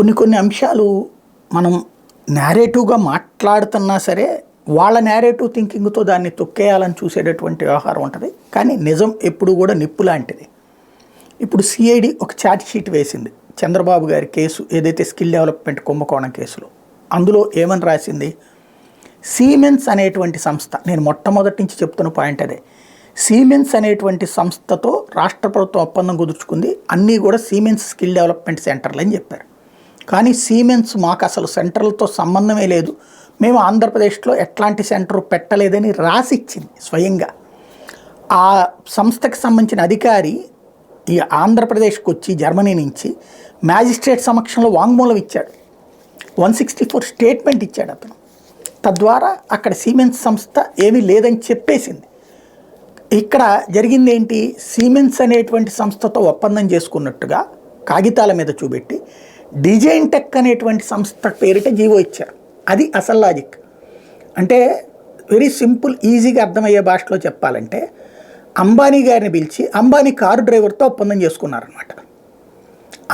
కొన్ని కొన్ని అంశాలు మనం నేరేటివ్గా మాట్లాడుతున్నా సరే వాళ్ళ నేరేటివ్ థింకింగ్తో దాన్ని తొక్కేయాలని చూసేటటువంటి వ్యవహారం ఉంటుంది. కానీ నిజం ఎప్పుడు కూడా నిప్పు లాంటిది. ఇప్పుడు సిఐడి ఒక ఛార్జ్ షీట్ వేసింది చంద్రబాబు గారి కేసు ఏదైతే స్కిల్ డెవలప్మెంట్ కుంభకోణం కేసులో. అందులో ఏమని రాసింది, సిమెన్స్ అనేటువంటి సంస్థ, నేను మొట్టమొదటి నుంచి చెప్తున్న పాయింట్ అదే, సిమెన్స్ అనేటువంటి సంస్థతో రాష్ట్ర ప్రభుత్వం ఒప్పందం కుదుర్చుకుంది, అన్నీ కూడా సిమెన్స్ స్కిల్ డెవలప్మెంట్ సెంటర్లు అని చెప్పారు. కానీ సిమెన్స్ మాకు అసలు సెంటర్లతో సంబంధమే లేదు, మేము ఆంధ్రప్రదేశ్లో ఎట్లాంటి సెంటర్ పెట్టలేదని రాసిచ్చింది స్వయంగా. ఆ సంస్థకి సంబంధించిన అధికారి ఈ ఆంధ్రప్రదేశ్కి వచ్చి జర్మనీ నుంచి మ్యాజిస్ట్రేట్ సమక్షంలో వాంగ్మూలం ఇచ్చాడు, 164 స్టేట్మెంట్ ఇచ్చాడు అతను. తద్వారా అక్కడ సిమెన్స్ సంస్థ ఏమీ లేదని చెప్పేసింది. ఇక్కడ జరిగింది ఏంటి, సిమెన్స్ అనేటువంటి సంస్థతో ఒప్పందం చేసుకున్నట్టుగా కాగితాల మీద చూపెట్టి డిజైన్ టెక్ అనేటువంటి సంస్థ పేరిట జీవో ఇచ్చారు. అది అసలు లాజిక్. అంటే వెరీ సింపుల్, ఈజీగా అర్థమయ్యే భాషలో చెప్పాలంటే అంబానీ గారిని పిలిచి అంబానీ కారు డ్రైవర్తో ఒప్పందం చేసుకున్నారనమాట.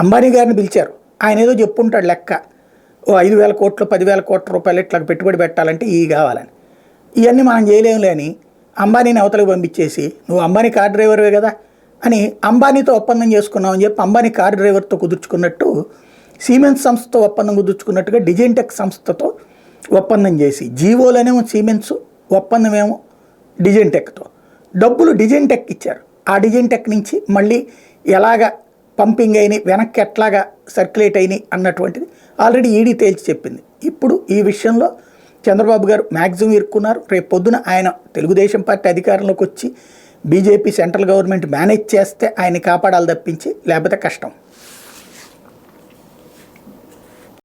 అంబానీ గారిని పిలిచారు, ఆయన ఏదో చెప్పుంటాడు లెక్క, ఓ 5,000 కోట్లు 10,000 కోట్ల రూపాయలు ఇట్లా పెట్టుబడి పెట్టాలంటే ఇవి కావాలని. ఇవన్నీ మనం చేయలేములే అని అంబానీని అవతలకు పంపించేసి నువ్వు అంబానీ కార్ డ్రైవర్వే కదా అని అంబానీతో ఒప్పందం చేసుకున్నావు అని చెప్పి అంబానీ కార్ డ్రైవర్తో కుదుర్చుకున్నట్టు సిమెన్స్ సంస్థతో ఒప్పందం కుదుర్చుకున్నట్టుగా డిజైన్ టెక్ సంస్థతో ఒప్పందం చేసి జీవోలోనేమో సిమెన్స్, ఒప్పందమేమో డిజైన్ టెక్తో. డబ్బులు డిజైన్ టెక్ ఇచ్చారు. ఆ డిజైన్ టెక్ నుంచి మళ్ళీ ఎలాగ పంపింగ్ అయినాయి, వెనక్కి ఎట్లాగా సర్క్యులేట్ అయినాయి అన్నటువంటిది ఆల్రెడీ ఈడీ తేల్చి చెప్పింది. ఇప్పుడు ఈ విషయంలో చంద్రబాబు గారు మ్యాక్సిమం ఇరుక్కున్నారు. రేపు పొద్దున ఆయన తెలుగుదేశం పార్టీ అధికారంలోకి వచ్చి బీజేపీ సెంట్రల్ గవర్నమెంట్ మేనేజ్ చేస్తే ఆయన్ని కాపాడాలి తప్పించి లేకపోతే కష్టం.